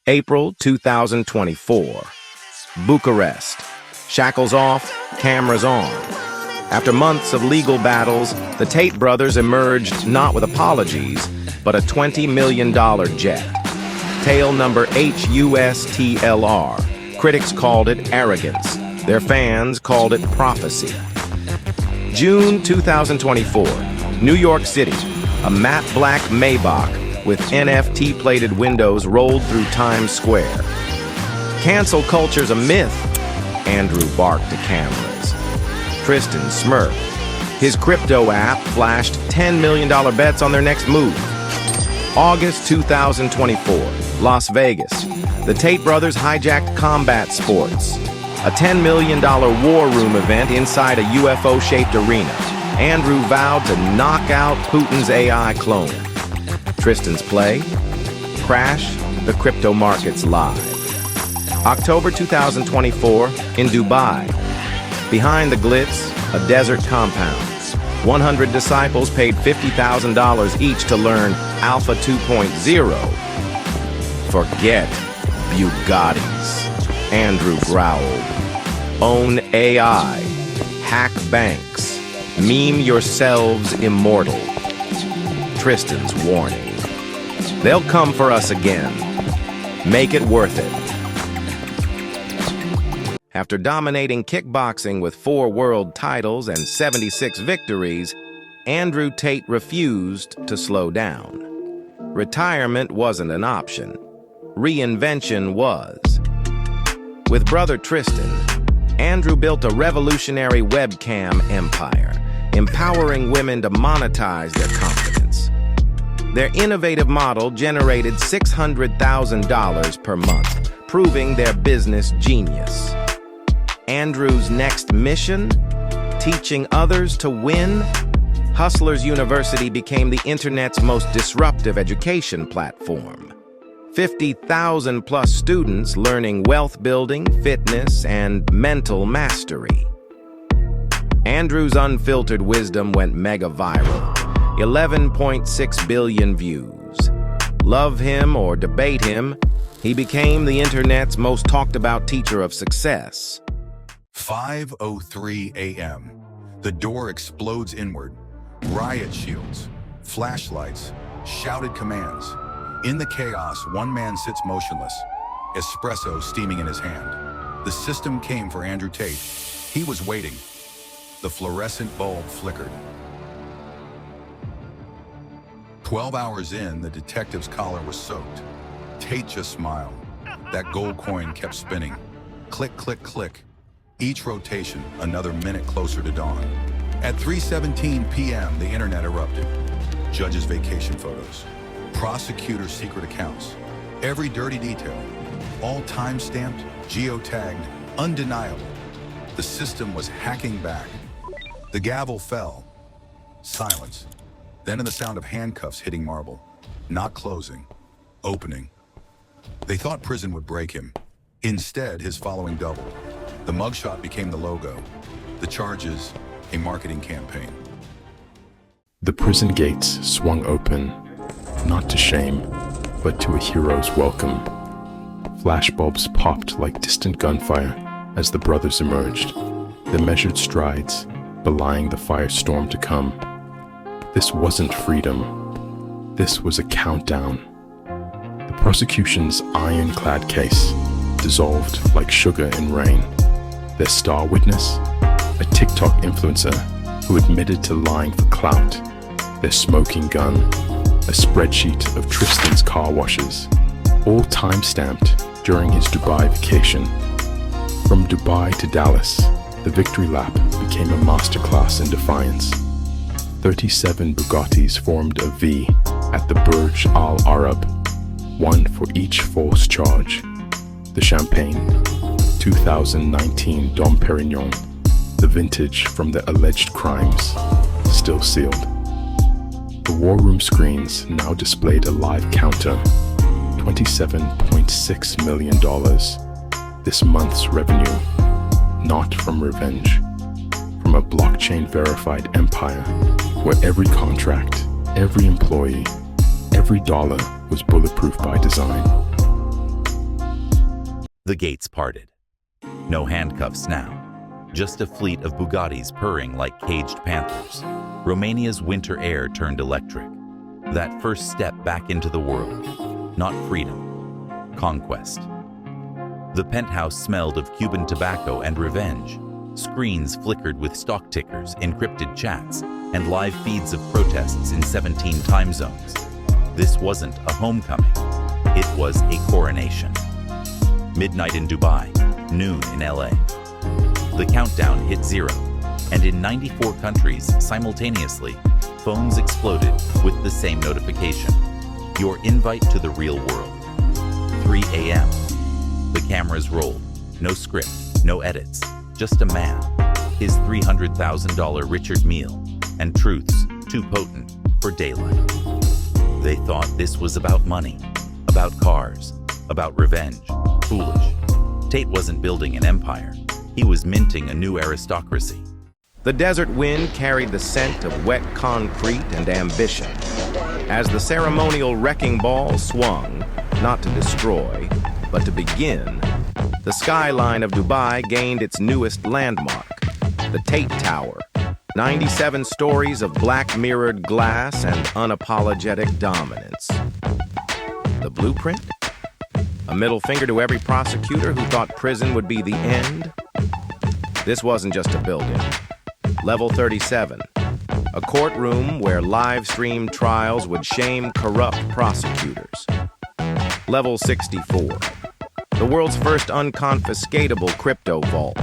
April 2024. Bucharest. Shackles off, cameras on. After months of legal battles, the Tate brothers emerged not with apologies, but a $20 million jet. Tail number HUSTLR. Critics called it arrogance. Their fans called it prophecy. June 2024. New York City. A matte black Maybach with NFT-plated windows rolled through Times Square. Cancel culture's a myth. Andrew barked to cameras. Tristen smirked. His crypto app flashed $10 million bets on their next move. August 2024, Las Vegas. The Tate brothers hijacked combat sports. A $10 million war room event inside a UFO-shaped arena. Andrew vowed to knock out Putin's AI clone. Tristen's play? Crash the crypto markets live. October 2024, in Dubai. Behind the glitz, a desert compound. 100 disciples paid $50,000 each to learn Alpha 2.0. Forget Bugattis. Andrew growled. Own AI. Hack banks. Meme yourselves immortal. Tristen's warning. They'll come for us again. Make it worth it. After dominating kickboxing with 4 world titles and 76 victories, Andrew Tate refused to slow down. Retirement wasn't an option. Reinvention was. With brother Tristen, Andrew built a revolutionary webcam empire, empowering women to monetize their confidence. Their innovative model generated $600,000 per month, proving their business genius. Andrew's next mission? Teaching others to win? Hustlers University became the internet's most disruptive education platform. 50,000 plus students learning wealth building, fitness, and mental mastery. Andrew's unfiltered wisdom went mega viral. 11.6 billion views. Love him or debate him, he became the internet's most talked about teacher of success. 5:03 a.m. The door explodes inward. Riot shields, flashlights, shouted commands. In the chaos, one man sits motionless, espresso steaming in his hand. The system came for Andrew Tate. He was waiting. The fluorescent bulb flickered. 12 hours in, the detective's collar was soaked. Tate just smiled. That gold coin kept spinning. Click, click, click. Each rotation, another minute closer to dawn. At 3:17 p.m., the internet erupted. Judges' vacation photos, prosecutors' secret accounts, every dirty detail, all time-stamped, geotagged, undeniable. The system was hacking back. The gavel fell. Silence. Then the sound of handcuffs hitting marble. Not closing, opening. They thought prison would break him. Instead, his following doubled. The mugshot became the logo. The charges, a marketing campaign. The prison gates swung open, not to shame, but to a hero's welcome. Flashbulbs popped like distant gunfire as the brothers emerged, their measured strides belying the firestorm to come. This wasn't freedom. This was a countdown. The prosecution's ironclad case dissolved like sugar in rain. Their star witness, a TikTok influencer who admitted to lying for clout. Their smoking gun, a spreadsheet of Tristen's car washes, all time-stamped during his Dubai vacation. From Dubai to Dallas, the victory lap became a masterclass in defiance. 37 Bugattis formed a V at the Burj Al Arab, one for each false charge. The champagne, 2019 Dom Perignon, the vintage from the alleged crimes, still sealed. The war room screens now displayed a live counter, $27.6 million. This month's revenue, not from revenge, from a blockchain-verified empire where every contract, every employee, every dollar was bulletproof by design. The gates parted. No handcuffs now. Just a fleet of Bugattis purring like caged panthers. Romania's winter air turned electric. That first step back into the world. Not freedom. Conquest. The penthouse smelled of Cuban tobacco and revenge. Screens flickered with stock tickers, encrypted chats, and live feeds of protests in 17 time zones. This wasn't a homecoming. It was a coronation. Midnight in Dubai, noon in LA. The countdown hit 0, and in 94 countries simultaneously, phones exploded with the same notification. Your invite to the real world. 3 a.m. The cameras rolled. No script, no edits. Just a man, his $300,000 Richard Mille, and truths too potent for daylight. They thought this was about money, about cars, about revenge. Foolish. Tate wasn't building an empire. He was minting a new aristocracy. The desert wind carried the scent of wet concrete and ambition. As the ceremonial wrecking ball swung, not to destroy, but to begin, the skyline of Dubai gained its newest landmark, the Tate Tower, 97 stories of black mirrored glass and unapologetic dominance. The blueprint? A middle finger to every prosecutor who thought prison would be the end? This wasn't just a building. Level 37, a courtroom where live-streamed trials would shame corrupt prosecutors. Level 64, the world's first unconfiscatable crypto vault.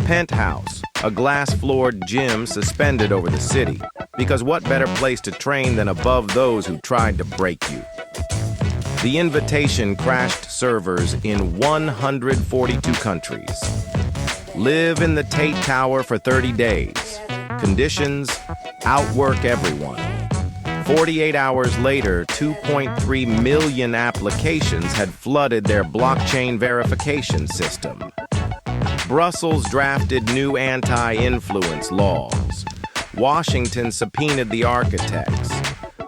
Penthouse, a glass-floored gym suspended over the city, because what better place to train than above those who tried to break you? The invitation crashed servers in 142 countries. Live in the Tate Tower for 30 days. Conditions, outwork everyone. 48 hours later, 2.3 million applications had flooded their blockchain verification system. Brussels drafted new anti-influence laws. Washington subpoenaed the architects.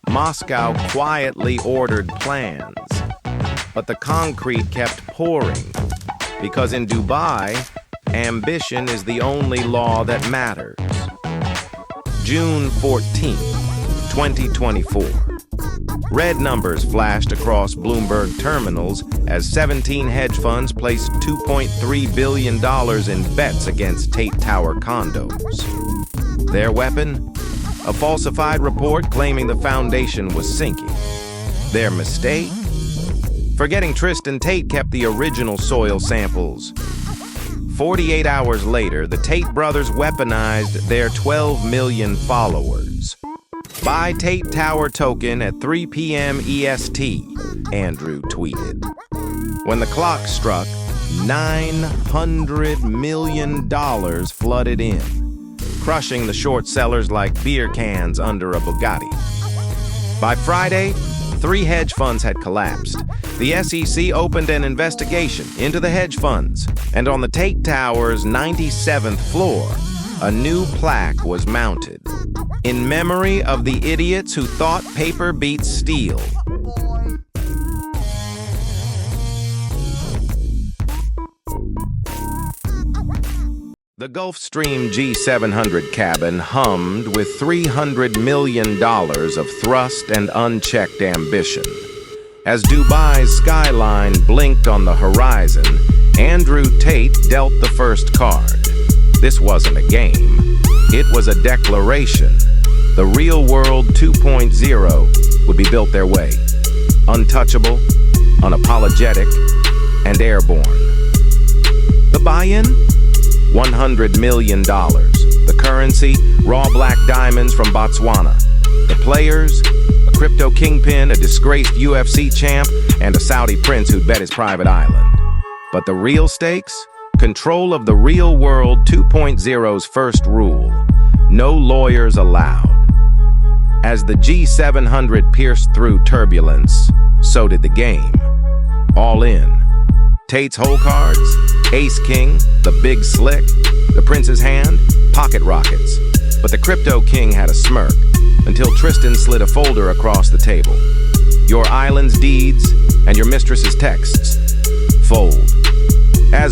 Moscow quietly ordered plans. But the concrete kept pouring, because in Dubai, ambition is the only law that matters. June 14, 2024. Red numbers flashed across Bloomberg terminals as 17 hedge funds placed $2.3 billion in bets against Tate Tower condos. Their weapon? A falsified report claiming the foundation was sinking. Their mistake? Forgetting Tristen, Tate kept the original soil samples. 48 hours later, the Tate brothers weaponized their 12 million followers. Buy Tate Tower token at 3 p.m. EST, Andrew tweeted. When the clock struck, $900 million flooded in, crushing the short sellers like beer cans under a Bugatti. By Friday, 3 hedge funds had collapsed. The SEC opened an investigation into the hedge funds, and on the Tate Tower's 97th floor, a new plaque was mounted, in memory of the idiots who thought paper beats steel. The Gulfstream G700 cabin hummed with $300 million of thrust and unchecked ambition. As Dubai's skyline blinked on the horizon, Andrew Tate dealt the first card. This wasn't a game. It was a declaration. The real world 2.0 would be built their way. Untouchable, unapologetic, and airborne. The buy-in? $100 million. The currency, raw black diamonds from Botswana. The players, a crypto kingpin, a disgraced UFC champ, and a Saudi prince who'd bet his private island. But the real stakes? Control of the real world 2.0's first rule. No lawyers allowed. As the G700 pierced through turbulence, so did the game. All in. Tate's hole cards, Ace King, the Big Slick, the Prince's Hand, pocket rockets. But the Crypto King had a smirk, until Tristen slid a folder across the table. Your island's deeds and your mistress's texts. Fold.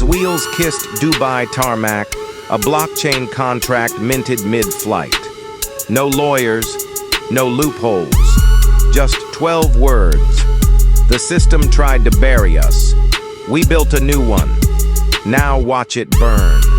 wheels kissed Dubai tarmac, a blockchain contract minted mid-flight. No lawyers, no loopholes, just 12 words. The system tried to bury us. We built a new one. Now watch it burn.